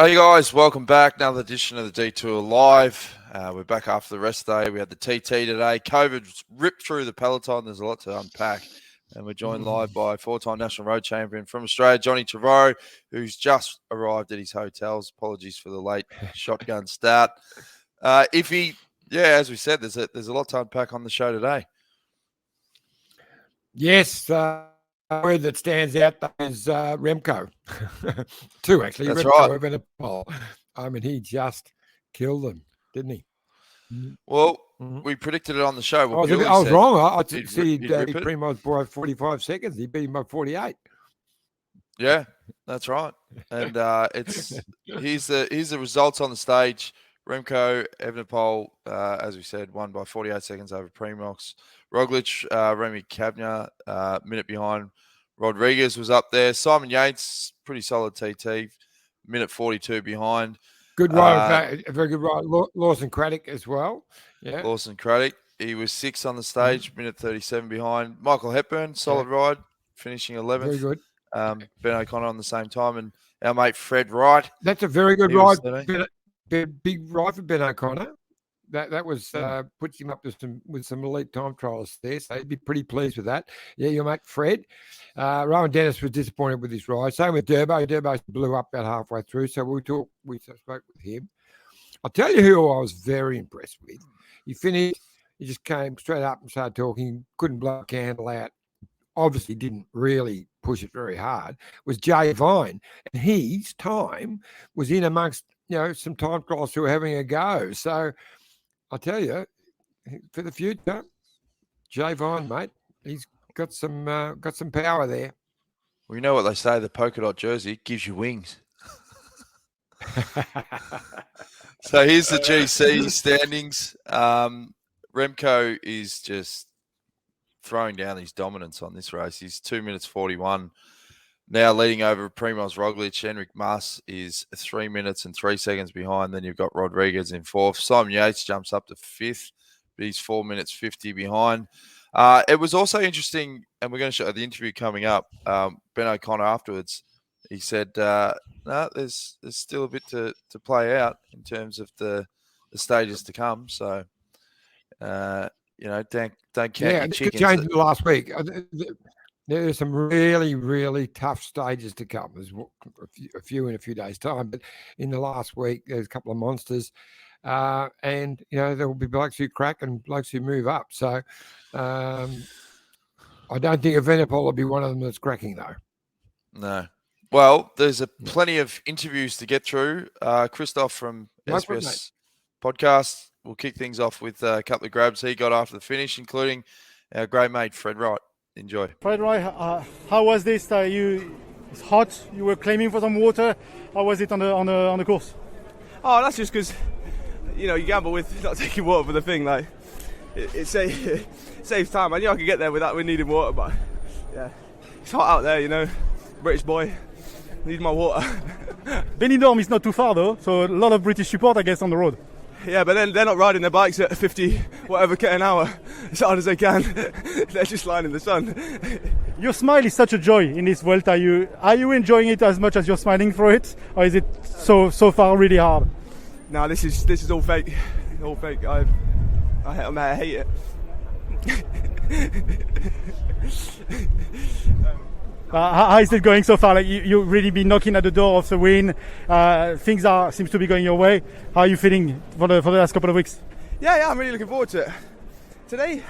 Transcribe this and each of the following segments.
Hey guys, welcome back. Another edition of the Detour Live. We're back after the rest day. We had the TT today. COVID ripped through the peloton. There's a lot to unpack. And we're joined live by four-time national road champion from Australia, Johnny Trevorrow, who's just arrived at his hotels. Apologies for the late shotgun start. As we said, there's a lot to unpack on the show today. Yes, word that stands out is Remco. Two, actually. That's Remco right. Evenepoel. I mean, he just killed them, didn't he? Well, we predicted it on the show. I was wrong. I see he beat Primo's by 45 seconds. He beat him by 48. Yeah, that's right. And here's the results on the stage. Remco Evenepoel, as we said, won by 48 seconds over Primoz. Roglic, Remy Cabna, minute behind. Rodriguez was up there. Simon Yates, pretty solid TT, minute 42 behind. Good ride, a very good ride. Lawson Craddock as well. Yeah, Lawson Craddock, he was sixth on the stage, minute 37 behind. Michael Hepburn, solid ride, finishing 11th. Very good. Ben O'Connor on the same time, and our mate Fred Wright. That's a very good ride. Big ride for Ben O'Connor. That was puts him up with some elite time trials there, so he'd be pretty pleased with that. Yeah, your mate Fred. Rowan Dennis was disappointed with his ride. Same with Durbo. Durbo blew up about halfway through, so we spoke with him. I'll tell you who I was very impressed with. He finished. He just came straight up and started talking. Couldn't blow a candle out. Obviously, didn't really push it very hard. Was Jay Vine, and his time was in amongst some time trials who were having a go. So I'll tell you, for the future, Jay Vine, mate, he's got some power there. Well, you know what they say, the polka dot jersey gives you wings. So here's the GC standings. Remco is just throwing down his dominance on this race. He's 2 minutes 41. Now leading over Primoz Roglic. Enric Mas is 3 minutes and 3 seconds behind. Then you've got Rodriguez in fourth. Simon Yates jumps up to fifth, but he's 4 minutes 50 behind. It was also interesting, and we're going to show the interview coming up. Ben O'Connor afterwards, he said, "No, there's still a bit to play out in terms of the stages to come." So, don't count your chickens. Change in the last week. There's some really, really tough stages to come. There's a few in a few days' time, but in the last week, there's a couple of monsters. And, there will be blokes who crack and blokes who move up. So I don't think Evenepoel will be one of them that's cracking, though. No. Well, there's plenty of interviews to get through. Christoph from SBS Podcast will kick things off with a couple of grabs he got after the finish, including our great mate, Fred Wright. Enjoy. Fred Wright, how was this? It's hot. You were claiming for some water. How was it on the course? Oh, that's just because you gamble with not taking water for the thing. Like it saves time. I knew I could get there without needing water, but yeah, it's hot out there. British boy, need my water. Benidorm is not too far though, so a lot of British support, I guess, on the road. Yeah, but then they're not riding their bikes at 50 whatever k an hour as hard as they can. They're just lying in the sun. Your smile is such a joy in this Vuelta. Are you enjoying it as much as you're smiling through it, or is it so far really hard? No, this is all fake. All fake. I hate it. How is it going so far? Like you really been knocking at the door of the win. Things seems to be going your way. How are you feeling for the last couple of weeks? Yeah, I'm really looking forward to it. Today,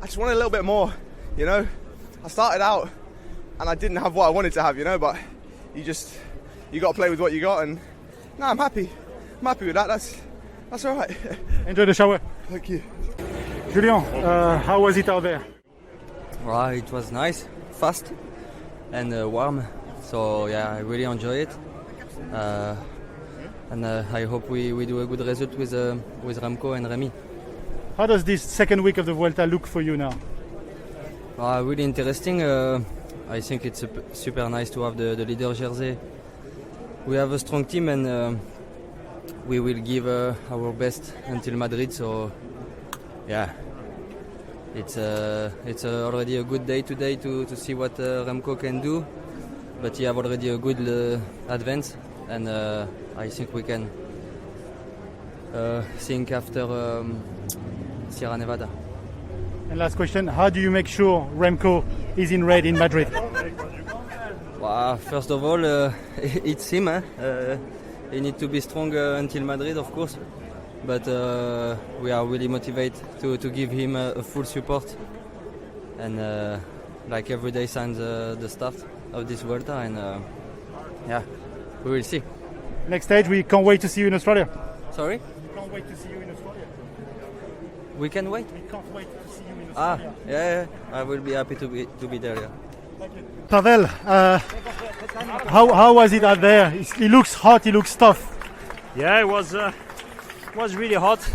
I just wanted a little bit more. I started out and I didn't have what I wanted to have. But you got to play with what you got, and no, I'm happy. I'm happy with that. That's all right. Enjoy the shower. Thank you, Julien. How was it out there? Well, it was nice, fast, and warm. So yeah, I really enjoy it. And I hope we do a good result with Remco and Remy. How does this second week of the Vuelta look for you now? Really interesting. I think it's super nice to have the leader jersey. We have a strong team, and we will give our best until Madrid. So yeah, it's already a good day today to see what Remco can do. But he have already a good advance. and I think we can think after Sierra Nevada. And last question, how do you make sure Remco is in red in Madrid? Well, first of all, it's him. He needs to be strong until Madrid, of course. But we are really motivated to give him a full support. And like every day since the start of this Vuelta. And yeah, we will see. Next stage, we can't wait to see you in Australia. Sorry? We can't wait to see you in Australia. We can wait? We can't wait to see you in Australia. Yeah. I will be happy to be there, yeah. Pavel, how was it out there? It looks hot, it looks tough. Yeah, it was really hot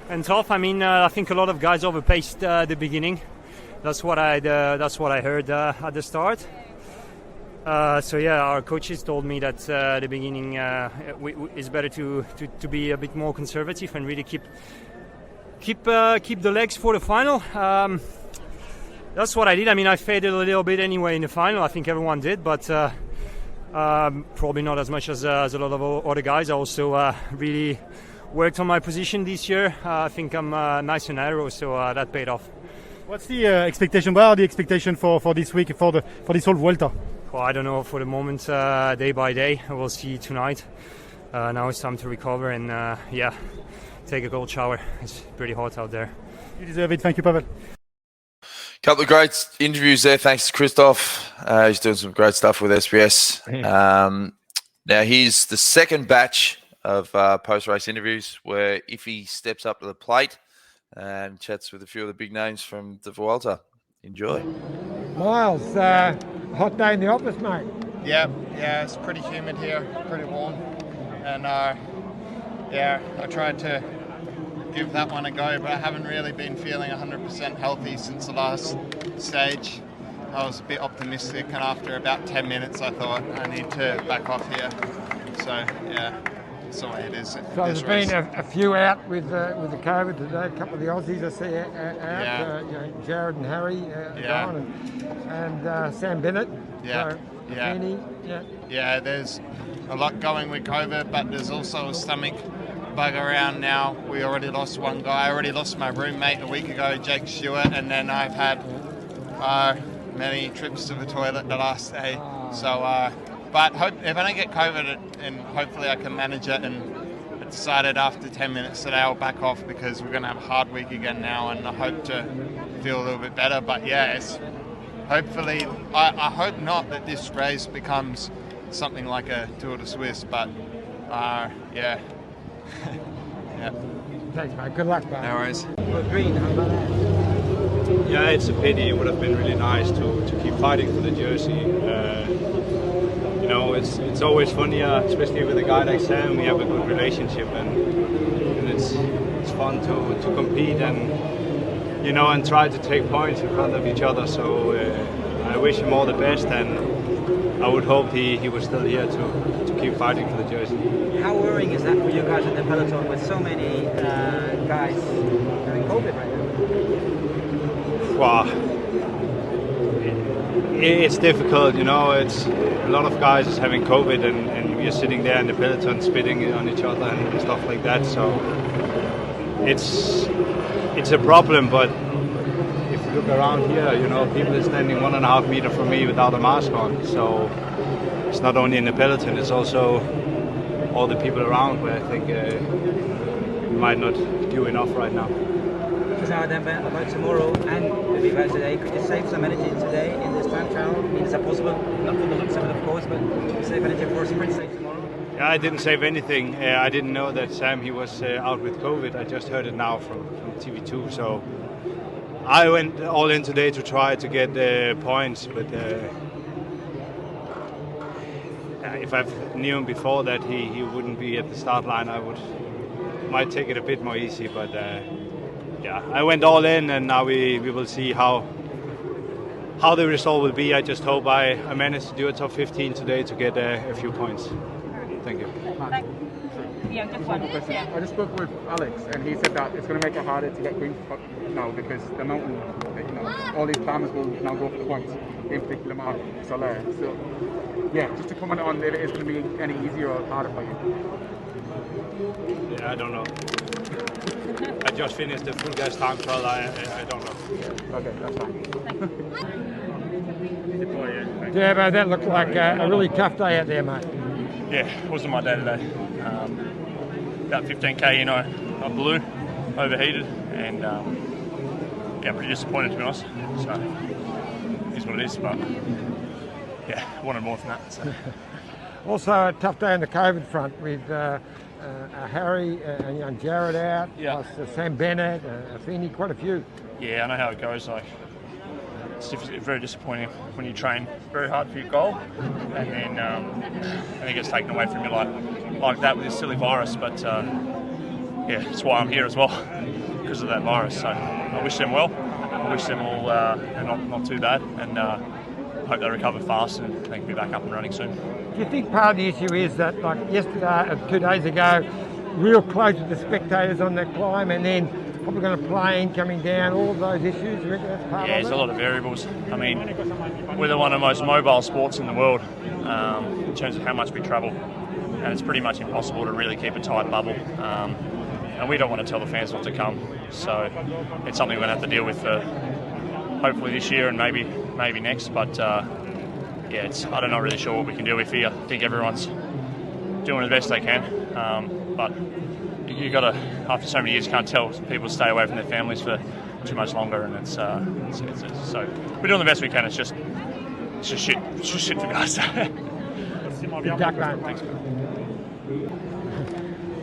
and tough. I mean, I think a lot of guys overpaced the beginning. That's what I heard at the start. So yeah, our coaches told me that the beginning is better to be a bit more conservative and really keep the legs for the final. That's what I did. I mean, I faded a little bit anyway in the final. I think everyone did, but probably not as much as a lot of other guys. I also really worked on my position this year. I think I'm nice and narrow, so that paid off. What's the expectation? What are the expectations for this week, for this whole Vuelta? Well, I don't know for the moment, day by day. We'll see tonight. Now it's time to recover and take a cold shower. It's pretty hot out there. You deserve it. Thank you, Pavel. Couple of great interviews there. Thanks to Christoph. He's doing some great stuff with SBS. Now, here's the second batch of post-race interviews where Iffy steps up to the plate and chats with a few of the big names from the Vuelta. Enjoy. Miles, hot day in the office, mate. Yeah, it's pretty humid here, pretty warm. And I tried to give that one a go, but I haven't really been feeling 100% healthy since the last stage. I was a bit optimistic, and after about 10 minutes I thought I need to back off here. So yeah, that's the way it is. So there's been a few out with the COVID today. A couple of the Aussies I see out. Jared and Harry gone, and Sam Bennett. Yeah, there's a lot going with COVID, but there's also a stomach bug around now. We already lost one guy. I already lost my roommate a week ago, Jake Stewart, and then I've had many trips to the toilet the last day. So, but if I don't get COVID, and hopefully I can manage it, and I decided after 10 minutes today I'll back off because we're going to have a hard week again now, and I hope to feel a little bit better. But yeah, hopefully, I hope not that this race becomes something like a Tour de Suisse, but yeah. Yeah. Thanks, mate. Good luck, mate. No worries. Green, how about that? Yeah, it's a pity. It would have been really nice to keep fighting for the jersey. It's always fun here, especially with a guy like Sam. We have a good relationship, and it's fun to compete and and try to take points in front of each other. So I wish him all the best, and I would hope he was still here to keep fighting for the jersey. How worrying is that for you guys in the peloton with so many guys having COVID right now? Wow. It's difficult, It's a lot of guys is having COVID, and we're sitting there in the peloton spitting on each other and stuff like that. So it's a problem. But if you look around here, people are standing 1.5 meters from me without a mask on. So it's not only in the peloton; it's also all the people around where I think we might not do enough right now. So then about tomorrow and the big race today, could you save some energy today in this time trial? I mean, is that possible? Not for the looks of it, of course, but save energy for a sprint stage tomorrow? Yeah, I didn't save anything. I didn't know that Sam, he was out with COVID. I just heard it now from TV2. So I went all in today to try to get points, but if I knew him before that he wouldn't be at the start line, might take it a bit more easy. But yeah, I went all in, and now we will see how the result will be. I just hope I managed to do a top 15 today to get a few points. Thank you. Yeah, just one. Yeah. I just spoke with Alex, and he said that it's going to make it harder to get green now because the mountain, all these climbers will now go for the points, in particular Marc Soler. So, yeah, just to comment on if it is going to be any easier or harder for you. Yeah, I don't know. I just finished the full gas time trial. I don't know. Okay, that's fine. Yeah, mate, that looked like a really tough day out there, mate. Yeah, it wasn't my day today. About 15k in, I blew, overheated, and yeah, pretty disappointed to be honest. So, it is what it is, but yeah, I wanted more than that. So. Also a tough day on the COVID front with Harry and young Jared out, plus Sam Bennett, Feeney, quite a few. Yeah, I know how it goes. Like, it's very disappointing when you train very hard for your goal, and then it gets taken away from you like that with this silly virus. But yeah, that's why I'm here as well, because of that virus. So I wish them well. I wish them all not too bad, and hope they recover fast and they can be back up and running soon. Do you think part of the issue is that, like yesterday, 2 days ago, real close to the spectators on that climb, and then probably going to plane coming down, all of those issues? You reckon that's part of it? Yeah, there's a lot of variables. I mean, we're one of the most mobile sports in the world in terms of how much we travel, and it's pretty much impossible to really keep a tight bubble. And we don't want to tell the fans not to come, so it's something we're going to have to deal with hopefully this year and maybe next. But yeah, I'm not really sure what we can do with here. I think everyone's doing the best they can, but you got to, after so many years, you can't tell people to stay away from their families for too much longer, and it's so we're doing the best we can. It's just shit. It's just shit for guys. Thanks.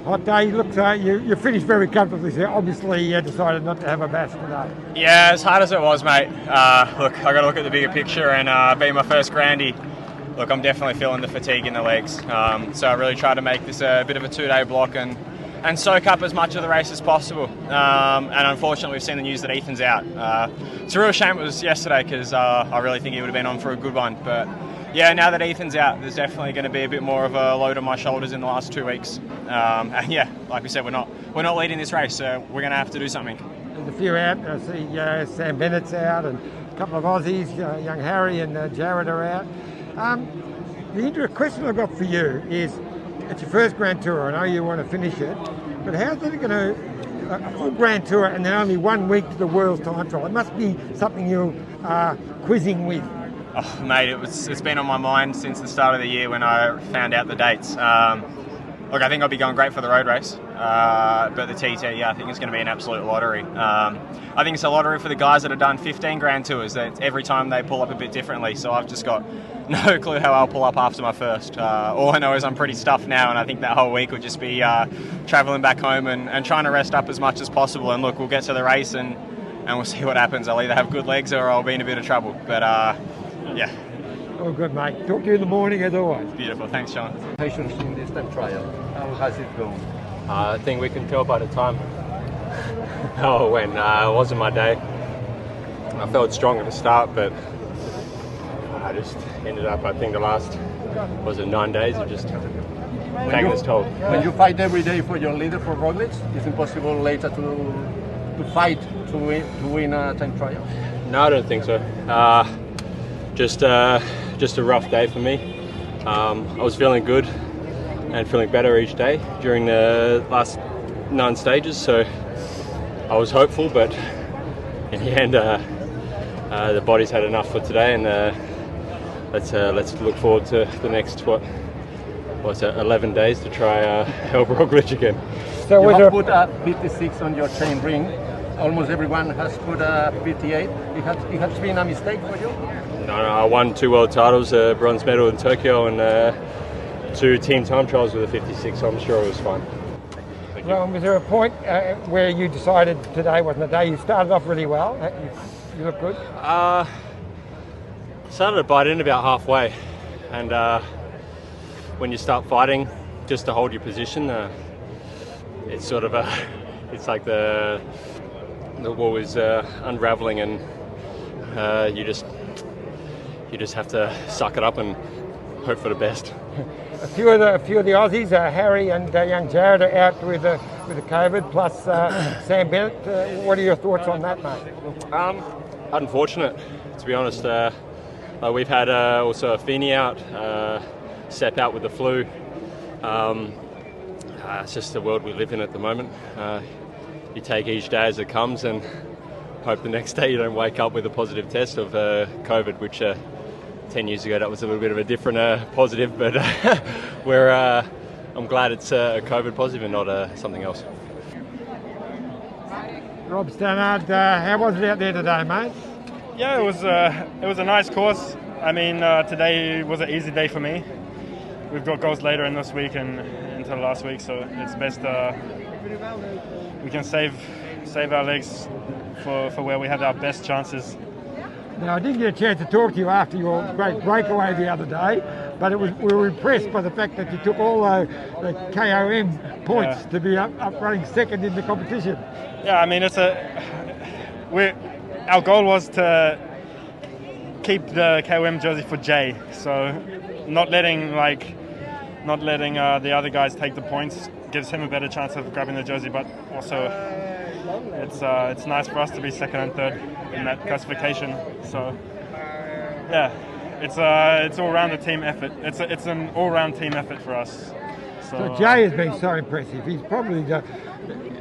Hot day. Look, you finished very comfortably. So obviously, you decided not to have a bash today. Yeah, as hard as it was, mate. Look, I got to look at the bigger picture, and being my first Grandy, look, I'm definitely feeling the fatigue in the legs. So I really tried to make this a bit of a 2-day block and soak up as much of the race as possible. And unfortunately, we've seen the news that Ethan's out. It's a real shame it was yesterday because I really think he would have been on for a good one. But yeah, now that Ethan's out, there's definitely going to be a bit more of a load on my shoulders in the last 2 weeks. And yeah, like we said, we're not leading this race, so we're going to have to do something. There's a few out. I see Sam Bennett's out, and a couple of Aussies, young Harry and Jared are out. The question I've got for you is, it's your first Grand Tour. I know you want to finish it, but how's it going to a full Grand Tour and then only 1 week to the World's Time Trial? It must be something you are quizzing with. Oh, mate, it's been on my mind since the start of the year when I found out the dates. Look, I think I'll be going great for the road race, but the TT, yeah, I think it's going to be an absolute lottery. I think it's a lottery for the guys that have done 15 Grand Tours. That every time they pull up a bit differently, so I've just got no clue how I'll pull up after my first. All I know is I'm pretty stuffed now, and I think that whole week will just be travelling back home and trying to rest up as much as possible. And look, we'll get to the race and we'll see what happens. I'll either have good legs or I'll be in a bit of trouble. But yeah. Oh, good, mate. Talk to you in the morning as always. Beautiful. Thanks, Sean. Patience in this time trial. How has it gone? I think we can tell by the time. Oh, when it wasn't my day. I felt strong at the start, but I just ended up, I think the last, 9 days of just taking its toll. When you fight every day for your leader for Roglic, it's impossible later to fight to win a time trial? No, I don't think so. Just a rough day for me. I was feeling good and feeling better each day during the last 9 stages, so I was hopeful, but in the end the body's had enough for today, and let's look forward to the next 11 days to try help Roglic again. So you have put a 56 on your chain ring. Almost everyone has put a 58. It has been a mistake for you? No, I won 2 world titles, a bronze medal in Tokyo and 2 team time trials with a 56, so I'm sure it was fine. Well, was there a point where you decided today wasn't the day? You started off really well. You look good. Started to bite in about halfway, and when you start fighting just to hold your position, it's sort of it's like the wall is unraveling, and you just have to suck it up and hope for the best. A few of the Aussies, Harry and young Jared, are out with the COVID. Plus Sam Bennett. What are your thoughts on that, mate? Unfortunate, to be honest. We've had also a Feeney out, Sepp out with the flu. It's just the world we live in at the moment. You take each day as it comes and hope the next day you don't wake up with a positive test of COVID, which 10 years ago that was a little bit of a different positive, but I'm glad it's a COVID positive and not something else. Rob Stannard, how was it out there today, mate? Yeah, it was a nice course. I mean, today was an easy day for me. We've got goals later in this week and into last week, so it's best we can save our legs for where we have our best chances. Now, I didn't get a chance to talk to you after your great breakaway the other day, but we were impressed by the fact that you took all the KOM points to be up running second in the competition. Yeah, I mean, our goal was to keep the KOM jersey for Jay, so not letting the other guys take the points gives him a better chance of grabbing the jersey, but also it's nice for us to be second and third in that classification. So yeah, it's all round a team effort. It's an all round team effort for us. So Jay has been so impressive. He's probably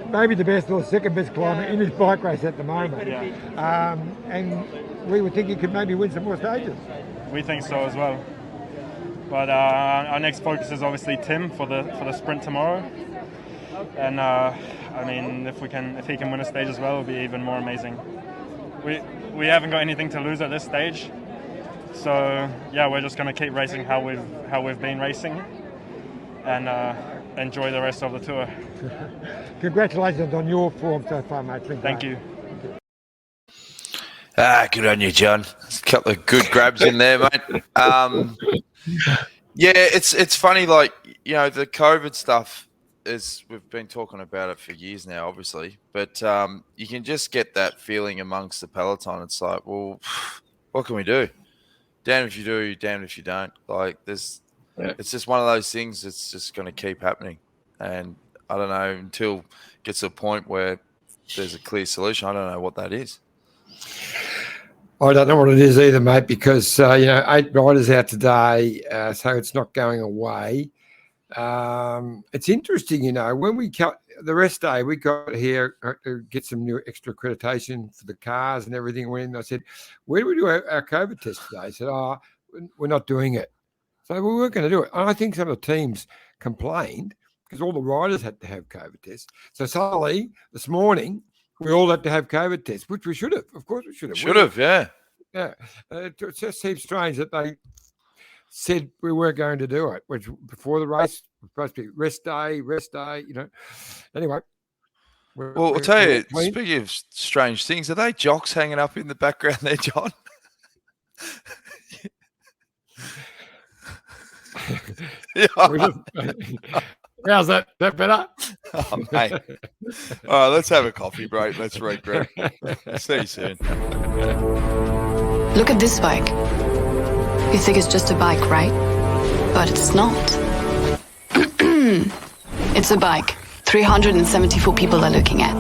maybe the best or second best climber in this bike race at the moment. Yeah. And we would think he could maybe win some more stages. We think so as well. But our next focus is obviously Tim for the sprint tomorrow. And I mean, if he can win a stage as well, it'll be even more amazing. We haven't got anything to lose at this stage, so yeah, we're just going to keep racing how we've been racing, and enjoy the rest of the tour. Congratulations on your form so far, mate. Thank you. Good on you, John. A couple of good grabs in there, mate. Yeah, it's funny, like, you know, the COVID stuff we've been talking about it for years now, obviously, but you can just get that feeling amongst the peloton. It's like, well, what can we do? Damn if you do, damn if you don't. Like, it's just one of those things that's just going to keep happening. And I don't know, until it gets to a point where there's a clear solution, I don't know what that is. I don't know what it is either, mate, because, 8 riders out today, so it's not going away. It's interesting, when we cut the rest day, we got here to get some new extra accreditation for the cars and everything. When I said, where do we do our COVID test today? I said, we're not doing it. So we weren't going to do it. And I think some of the teams complained because all the riders had to have COVID tests. So suddenly, this morning, we all had to have COVID tests, which we should have. Of course we should have. Should have, yeah. Yeah. It just seems strange that they said we weren't going to do it, which before the race was supposed to be rest day, Anyway. I'll tell you, speaking of strange things, are they jocks hanging up in the background there, John? How's that? That better? Oh, mate. All right, let's have a coffee break. Let's regroup. See you soon. Look at this bike. You think it's just a bike, right? But it's not. It's a bike 374 people are looking at.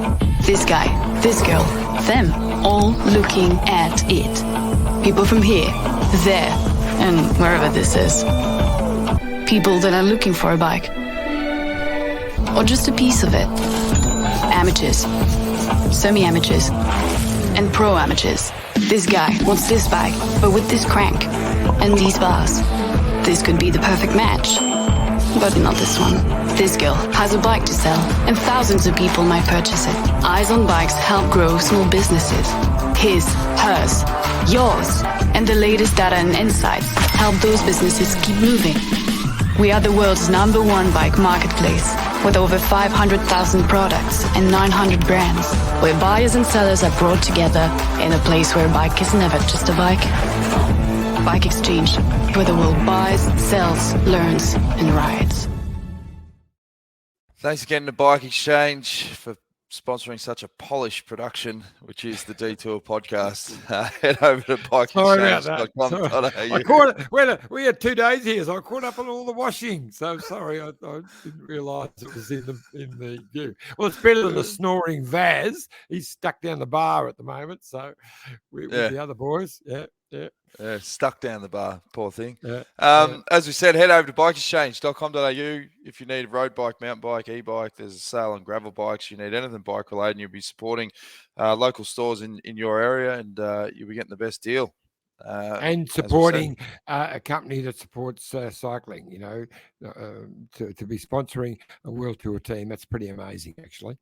This guy, this girl, them, all looking at it. People from here, there, and wherever this is. People that are looking for a bike. Or just a piece of it. Amateurs, semi-amateurs, and pro-amateurs. This guy wants this bike, but with this crank and these bars. This could be the perfect match. But not this one. This girl has a bike to sell, and thousands of people might purchase it. Eyes on Bikes help grow small businesses. His, hers, yours, and the latest data and insights help those businesses keep moving. We are the world's #1 bike marketplace, with over 500,000 products and 900 brands, where buyers and sellers are brought together in a place where a bike is never just a bike. Bike Exchange, where the world buys, sells, learns, and rides. Thanks again to Bike Exchange for sponsoring such a polished production, which is the Detour podcast. Head over to bikeexchange.com.au. We had 2 days here, so I caught up on all the washing. So sorry, I didn't realise it was in the view. Well, it's better than the snoring Vaz. He's stuck down the bar at the moment, so with the other boys. Yeah. Stuck down the bar, poor thing. Yeah. As we said, head over to bikeexchange.com.au if you need a road bike, mountain bike, e-bike. There's a sale on gravel bikes. You need anything bike related, and you'll be supporting local stores in your area, and you'll be getting the best deal. And supporting a company that supports cycling, to be sponsoring a World Tour team. That's pretty amazing, actually.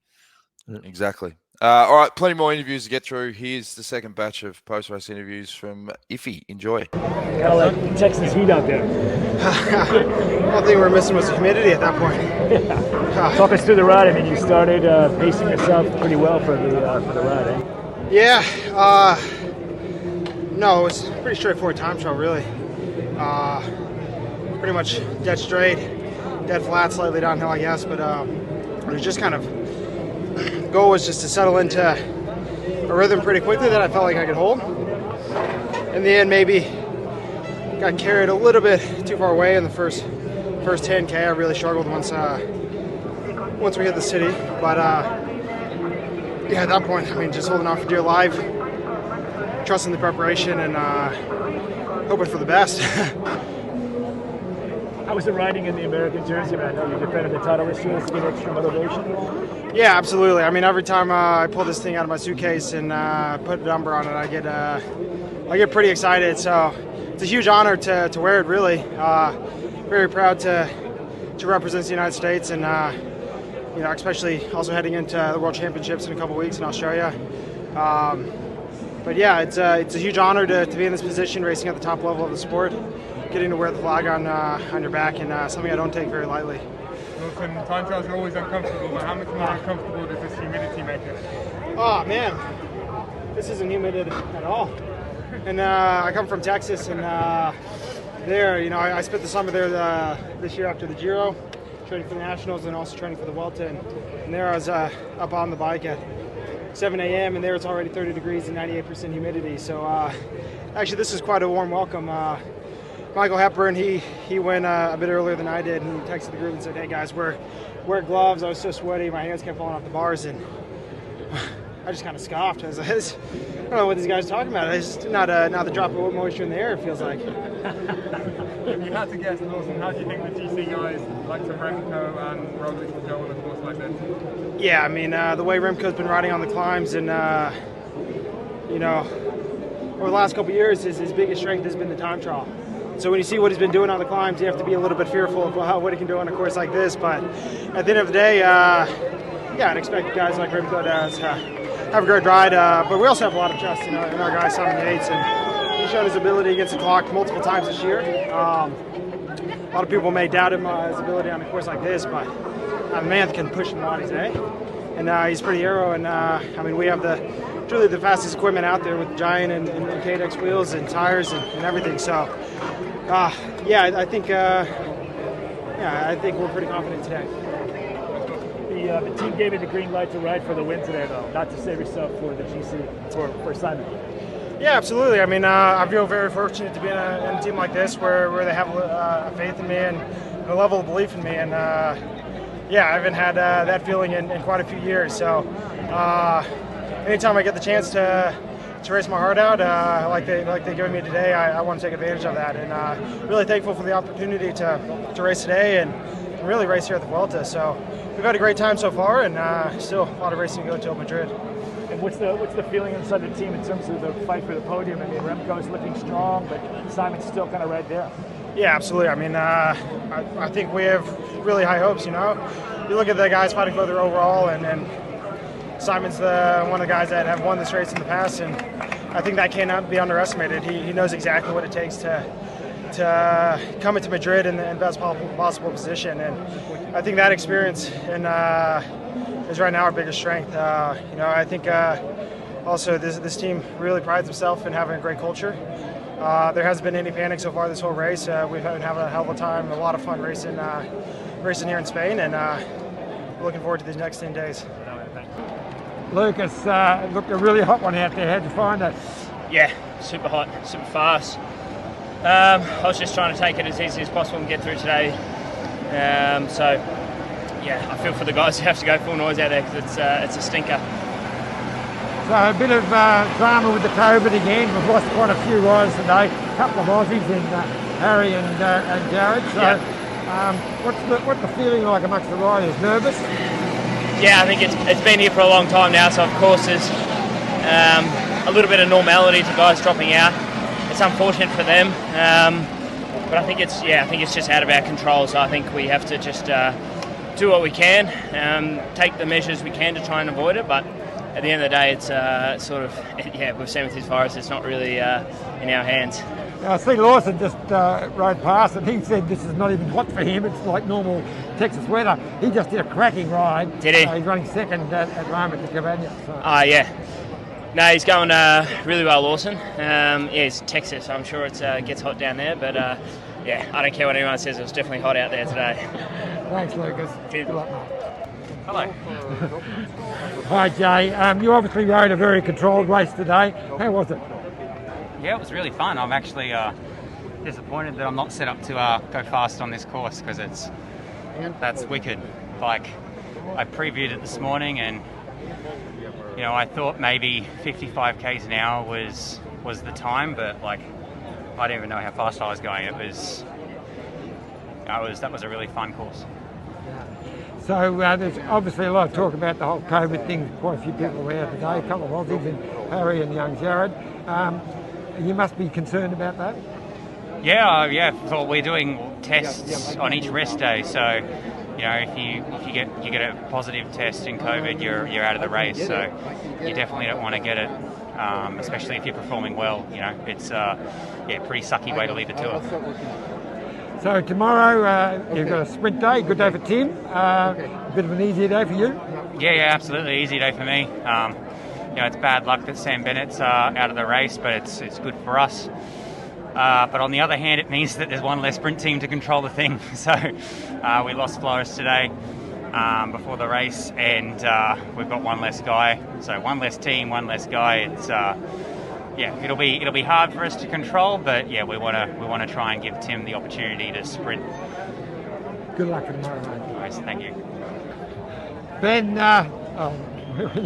Exactly. All right, plenty more interviews to get through. Here's the second batch of post-race interviews from Iffy. Enjoy. Kind of like Texas heat out there. One thing we're missing was the humidity at that point. Talk us through the ride. I mean, you started pacing yourself pretty well for the ride, eh? Yeah. No, it was a pretty straightforward time trial, really. Pretty much dead straight, dead flat, slightly downhill, I guess. But it was just kind of goal was just to settle into a rhythm pretty quickly that I felt like I could hold. In the end, maybe got carried a little bit too far away in the first 10K. I really struggled once we hit the city. But at that point, I mean, just holding on for dear life, trusting the preparation, and hoping for the best. How was the riding in the American jersey, man? I know you defended the title this year. Does it give extra motivation? Yeah, absolutely. I mean, every time I pull this thing out of my suitcase and put a number on it, I get pretty excited. So it's a huge honor to wear it, really. Very proud to represent the United States, and especially also heading into the World Championships in a couple weeks in Australia. But yeah, it's a huge honor to be in this position, racing at the top level of the sport, getting to wear the flag on your back, and something I don't take very lightly. Listen, time trials are always uncomfortable, but how much more uncomfortable does this humidity make it? Oh man, this isn't humid at all. And I come from Texas, and there, I spent the summer there this year after the Giro, training for the Nationals and also training for the Vuelta. And there I was up on the bike at 7 a.m. and there it's already 30 degrees and 98% humidity. So actually, this is quite a warm welcome. Michael Hepburn, he went a bit earlier than I did, and he texted the group and said, "Hey guys, wear gloves." I was so sweaty, my hands kept falling off the bars, and I just kind of scoffed. I was like, I don't know what these guys are talking about. It's just not the drop of moisture in the air, it feels like. If you had to guess, Lawson, how do you think the GC guys like Remco and Roglic would go on a course like this? Yeah, I mean, the way Remco's been riding on the climbs, and over the last couple of years, his biggest strength has been the time trial. So when you see what he's been doing on the climbs, you have to be a little bit fearful of what he can do on a course like this. But at the end of the day, I'd expect guys like Remco to have a great ride. But we also have a lot of trust in our guy, Simon Yates. And he's shown his ability against the clock multiple times this year. A lot of people may doubt him, his ability on a course like this, but the man can push the bodies, eh? And he's pretty aero. And we have truly the fastest equipment out there with Giant and KDX wheels and tires and everything. So, I think we're pretty confident today. The team gave you the green light to ride for the win today, though, not to save yourself for the GC for Simon. Yeah, absolutely. I mean, I feel very fortunate to be in a team like this where they have a faith in me and a level of belief in me. And I haven't had that feeling in quite a few years. So anytime I get the chance to race my heart out like they're giving me today, I want to take advantage of that. And really thankful for the opportunity to race today and really race here at the Vuelta. So we've had a great time so far, and still a lot of racing to go till Madrid. And what's the feeling inside the team in terms of the fight for the podium? I mean, Remco's looking strong, but Simon's still kind of right there. Yeah, absolutely. I mean, I think we have really high hopes. You look at the guys fighting for their overall, and Simon's one of the guys that have won this race in the past, and I think that cannot be underestimated. He knows exactly what it takes to come into Madrid in the best possible position, and I think that experience is right now our biggest strength. I think also this team really prides itself in having a great culture. There hasn't been any panic so far this whole race. We've been having a hell of a time, a lot of fun racing here in Spain, and looking forward to these next 10 days. Lucas, looked a really hot one out there. How'd you find it? Yeah, super hot, super fast. I was just trying to take it as easy as possible and get through today. So, yeah, I feel for the guys who have to go full noise out there because it's a stinker. So a bit of drama with the COVID again. We've lost quite a few riders today. A couple of Aussies in Harry and Jared. So, what's the feeling like amongst the riders? Nervous? Yeah, I think it's been here for a long time now. So of course there's a little bit of normality to guys dropping out. It's unfortunate for them, but I think it's just out of our control. So I think we have to just do what we can, take the measures we can to try and avoid it. But at the end of the day, it's we've seen with this virus, it's not really in our hands. I see Lawson just rode past and he said this is not even hot for him. It's like normal Texas weather. He just did a cracking ride. Did he? He's running second at the moment to Cavagna. So. Yeah. No, he's going really well, Lawson. It's Texas, so I'm sure it gets hot down there. But I don't care what anyone says. It was definitely hot out there today. Thanks, Lucas. Cheers. Good luck, mate. Hello. Hi, Jay. You obviously rode a very controlled race today. How was it? Yeah, it was really fun. I'm actually disappointed that I'm not set up to go fast on this course because that's wicked. Like, I previewed it this morning and I thought maybe 55 k's an hour was the time, but like I didn't even know how fast I was going. That was a really fun course. So there's obviously a lot of talk about the whole COVID thing. Quite a few people were out today, a couple of Aussies and Harry and young Jared. You must be concerned about that? Yeah. Well, we're doing tests on each rest day, so if you get a positive test in COVID, you're out of the race. So you definitely don't want to get it, especially if you're performing well. It's pretty sucky way to lead the tour. So tomorrow you've got a sprint day, good day for Tim. A bit of an easier day for you? Yeah, absolutely easy day for me. It's bad luck that Sam Bennett's out of the race, but it's good for us. But on the other hand, it means that there's one less sprint team to control the thing. So we lost Flores today before the race, and we've got one less guy. So one less team, one less guy. It's it'll be hard for us to control, but we want to try and give Tim the opportunity to sprint. Good luck for tomorrow, mate. Nice, thank you. Ben,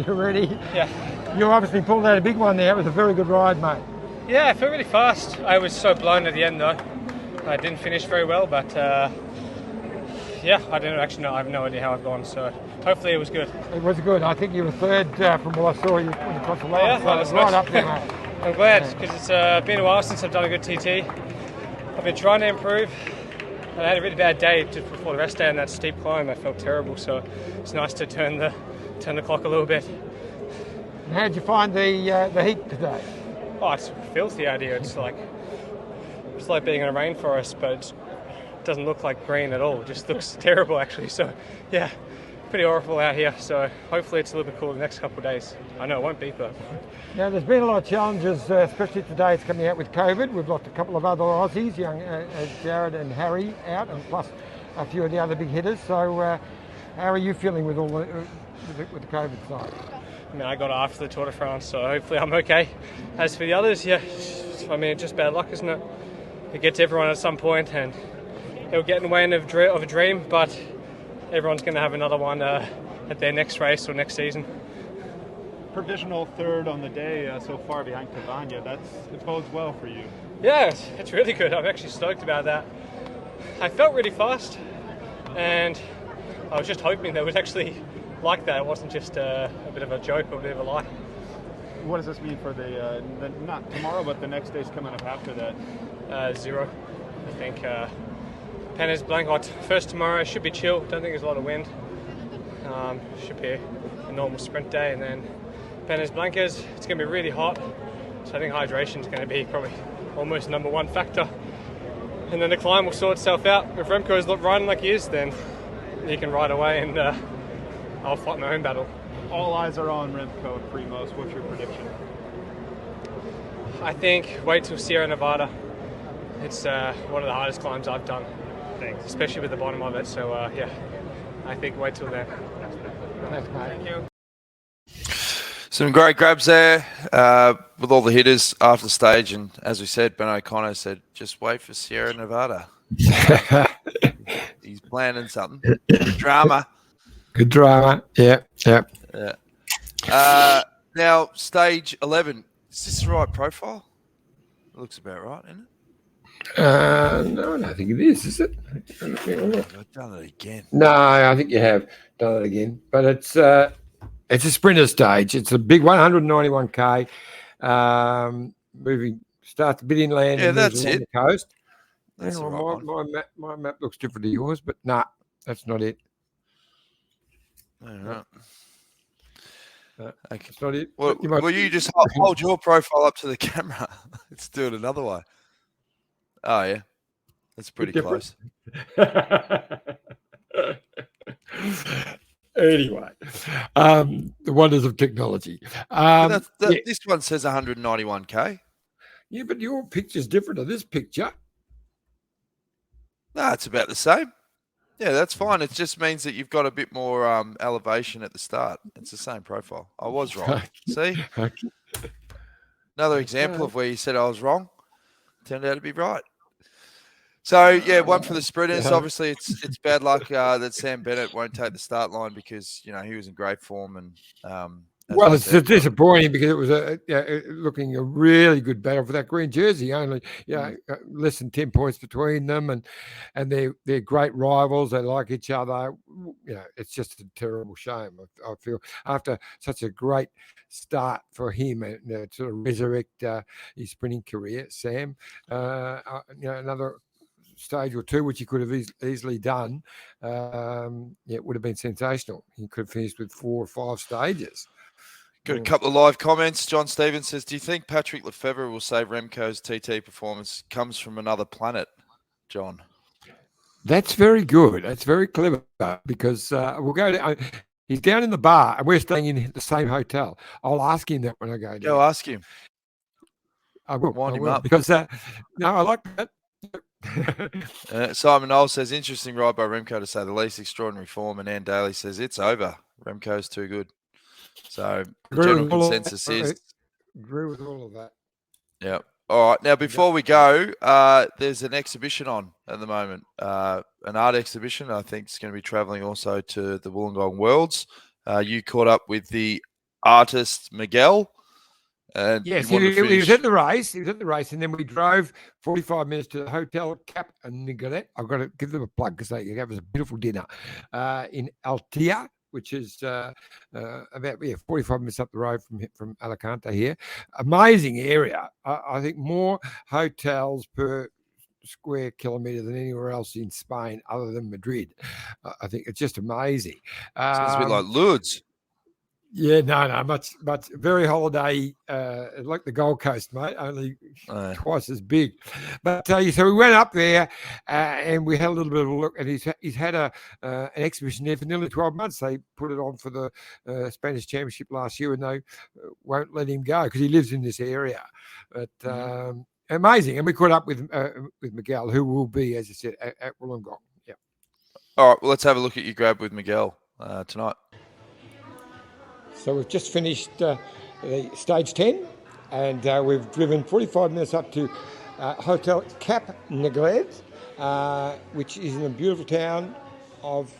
you ready? Yeah. You obviously pulled out a big one there. It was a very good ride, mate. Yeah, I felt really fast. I was so blown at the end though. I didn't finish very well, but I don't actually know. I have no idea how I've gone, so hopefully it was good. It was good. I think you were third from what I saw you when you crossed the line. Yeah, so it was right up there, mate. I'm glad because it's been a while since I've done a good TT. I've been trying to improve. And I had a really bad day just before the rest day on that steep climb. I felt terrible, so it's nice to turn the clock a little bit. And how'd you find the heat today? Oh, it's filthy out here. It's like being in a rainforest, but it doesn't look like green at all. It just looks terrible, actually. So, yeah, pretty horrible out here. So hopefully it's a little bit cooler the next couple of days. I know it won't be, but... Now, there's been a lot of challenges, especially today. It's coming out with COVID. We've lost a couple of other Aussies, young Jared and Harry, out, and plus a few of the other big hitters. So, how are you feeling with all with the COVID side? I mean, I got after the Tour de France, so hopefully I'm okay. As for the others, I mean, it's just bad luck, isn't it? It gets everyone at some point, and it'll get in the way of a dream, but everyone's going to have another one at their next race or next season. Provisional third on the day so far behind Cavagna. It bodes well for you. Yeah, it's really good. I'm actually stoked about that. I felt really fast, and I was just hoping that it was actually like that. It wasn't just a bit of a joke or a bit of a lie. What does this mean for the not tomorrow, but the next days coming up after that? 0. I think Peñas Blancas first tomorrow should be chill. Don't think there's a lot of wind. Should be a normal sprint day, and then Peñas Blancas, it's going to be really hot. So I think hydration is going to be probably almost number one factor. And then the climb will sort itself out. If Remco is riding like he is, then he can ride away, and I'll fight my own battle. All eyes are on Remco and Primos. What's your prediction? I think wait till Sierra Nevada. It's one of the hardest climbs I've done. Thanks. Especially with the bottom of it. So I think wait till then. Thanks, mate. Thank you. Some great grabs there with all the hitters after the stage. And as we said, Ben O'Connor said, just wait for Sierra Nevada. He's planning something. Good drama. Good drama. Yeah. Now, stage 11. Is this the right profile? It looks about right, isn't it? No, I don't think it is it? I've done it again. No, I think you have done it again. But it's a sprinter stage. It's a big 191k. Moving starts a bit inland. Yeah, and that's moves along it. the coast. That's the right one. My map looks different to yours, but nah, that's not it. All right. Okay. That's not it. Well, you just hold your profile up to the camera. Let's do it another way. Oh, yeah. That's pretty close. Anyway, the wonders of technology. This one says 191k. Yeah, but your picture's different to this picture. No, it's about the same. Yeah, that's fine. It just means that you've got a bit more elevation at the start. It's the same profile. I was wrong. See? Another example of where you said I was wrong. Turned out to be right. So, yeah, one for the sprinters. Obviously, it's bad luck that Sam Bennett won't take the start line because, he was in great form. And well, it's disappointing because it was looking a really good battle for that green jersey. Only, less than 10 points between them, and they're great rivals. They like each other. It's just a terrible shame. I feel after such a great start for him and sort of resurrect his sprinting career, Sam. Another stage or two, which he could have easily done. It would have been sensational. He could have finished with 4 or 5 stages. Got a couple of live comments. John Stevens says, do you think Patrick Lefevre will say Remco's TT performance comes from another planet, John? That's very good. That's very clever because we'll go to... he's down in the bar and we're staying in the same hotel. I'll ask him that when I go down. Go ask him. I will. Wind him will, up. Because, I like that. Simon Knowles says, interesting ride by Remco to say the least, extraordinary form. And Ann Daly says, it's over. Remco's too good. So the general consensus is... Agree with all of that. Yeah. All right. Now, before we go, there's an exhibition on at the moment, an art exhibition. I think it's going to be travelling also to the Wollongong Worlds. You caught up with the artist Miguel. And yes, he was at the race. He was at the race, and then we drove 45 minutes to the Hotel Cap and Nigolet. I've got to give them a plug because they gave us a beautiful dinner in Altea, which is about 45 minutes up the road from Alacante here. Amazing area. I think more hotels per square kilometre than anywhere else in Spain other than Madrid. I think it's just amazing. Sounds a bit like Lourdes. Yeah, no, much, very holiday, like the Gold Coast, mate, only twice as big. But so we went up there and we had a little bit of a look, and he's had an exhibition there for nearly 12 months. They put it on for the Spanish Championship last year, and they won't let him go because he lives in this area. But amazing, and we caught up with Miguel, who will be, as I said, at Wollongong. Yeah. All right, well, let's have a look at your grab with Miguel tonight. So we've just finished the stage 10, and we've driven 45 minutes up to Hotel Cap Negret, which is in the beautiful town of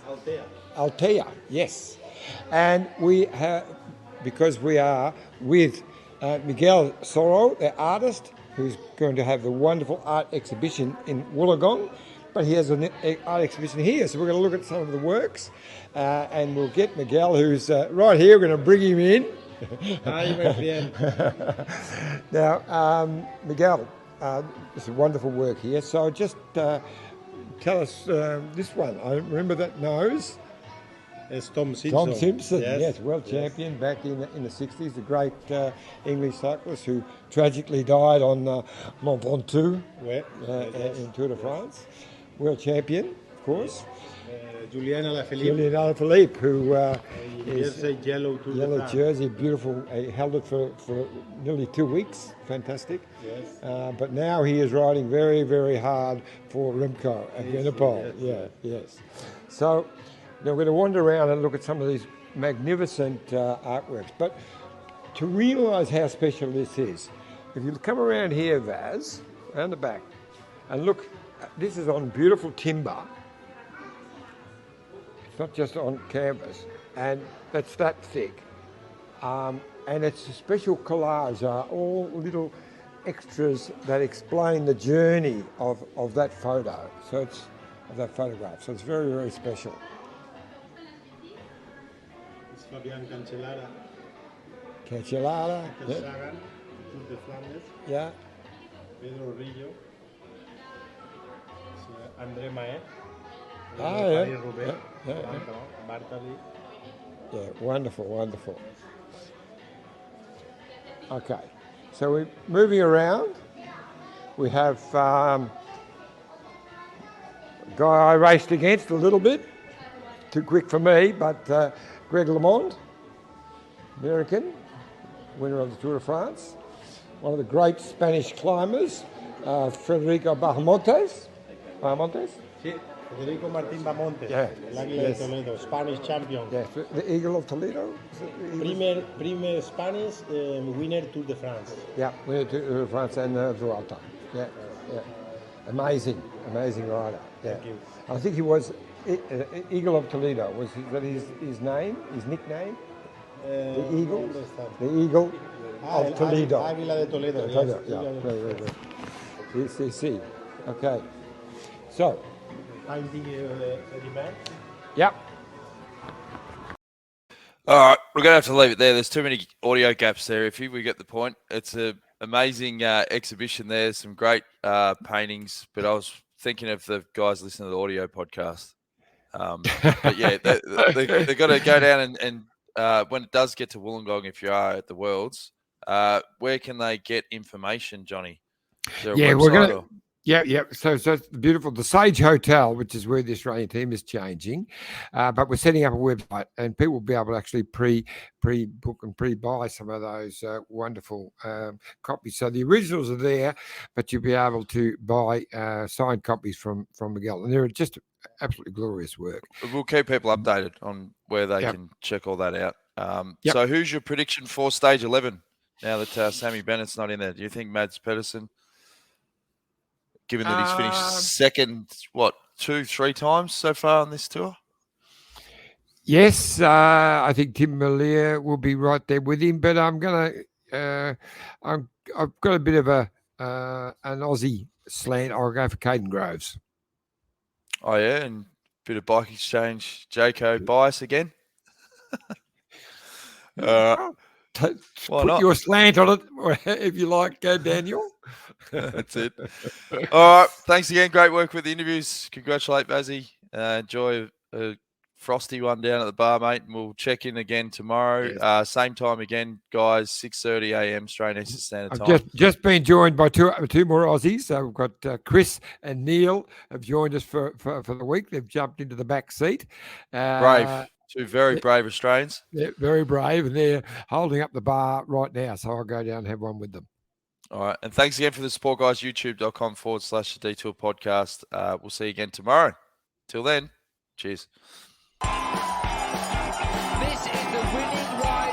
Altea. Yes. And we have, because we are with Miguel Soro, the artist, who's going to have the wonderful art exhibition in Wollongong. But he has an art exhibition here, so we're going to look at some of the works, and we'll get Miguel, who's right here. We're going to bring him in. Now, Miguel, it's a wonderful work here. So just tell us this one. I remember that nose. It's Tom Simpson. Tom Simpson, yes, world champion back in the 60s, a great English cyclist who tragically died on Mont Ventoux in Tour de France. World champion, of course. Julien Alaphilippe. Julien Alaphilippe, who is a yellow jersey, beautiful. He held it for nearly 2 weeks. Fantastic. Yes. But now he is riding very, very hard for Remco Evenepoel. Yes. So now we're going to wander around and look at some of these magnificent artworks. But to realise how special this is, if you come around here, Vaz, around the back, and look, this is on beautiful timber. It's not just on canvas, and that's that thick. And it's a special collage, all little extras that explain the journey of that photo. So it's of that photograph. So it's very, very special. It's Fabian Cancellara. Cancellara. Yeah. Sagan, Tour de Flanders. Yeah. Pedro Rillo. André Maet. Yeah. Roubaix. Yeah. Bartali. Yeah, wonderful, wonderful. Okay, so we're moving around. We have a guy I raced against a little bit, too quick for me, but Greg LeMond, American, winner of the Tour de France, one of the great Spanish climbers, Federico Bahamontes. Sí, Federico Martín Bahamontes, Yeah. el Águila de Toledo, Spanish champion. Yeah, the Eagle of Toledo. Primer Spanish winner Tour de France. Yeah, winner Tour de France and Vuelta. Yeah, yeah. Amazing rider. Yeah. Thank you. I think he was Eagle of Toledo. Was that his name? His nickname? The Eagle. The Eagle of Toledo. Águila de Toledo. Toledo. Yes. Yeah. CCC. Okay. So. Finding Eddie Man. Yep. All right, we're going to have to leave it there. There's too many audio gaps there, Iffy. We get the point. It's an amazing exhibition there. Some great paintings, but I was thinking of the guys listening to the audio podcast. But yeah, they've got to go down and when it does get to Wollongong, if you are at the Worlds, where can they get information, Johnny? Is there a Yeah, website we're going to... or- Yeah. So it's beautiful. The Sage Hotel, which is where the Australian team is changing, but we're setting up a website, and people will be able to actually pre-book and pre-buy some of those wonderful copies. So the originals are there, but you'll be able to buy signed copies from Miguel, and they're just absolutely glorious work. We'll keep people updated on where they can check all that out. So who's your prediction for stage 11 now that Sammy Bennett's not in there? Do you think Mads Pedersen, given that he's finished second, 2-3 times so far on this tour? Yes, I think Tim Merlier will be right there with him, but I've got a bit of an Aussie slant. I'll go for Caden Groves. Oh yeah, and bit of bike exchange, Jayco bias again. Put your slant on it if you like, Daniel. That's it. All right. Thanks again. Great work with the interviews. Congratulate Vazzy. Enjoy a frosty one down at the bar, mate. And we'll check in again tomorrow. Yes. Same time again, guys, 6:30 a.m. Australian Eastern Standard Time. I've just been joined by two more Aussies. So we've got Chris and Neil have joined us for the week. They've jumped into the back seat. Brave. Two very brave Australians. They're very brave, and they're holding up the bar right now. So I'll go down and have one with them. All right. And thanks again for the support, guys. YouTube.com/the Detour Podcast. We'll see you again tomorrow. Till then, cheers. This is the winning ride.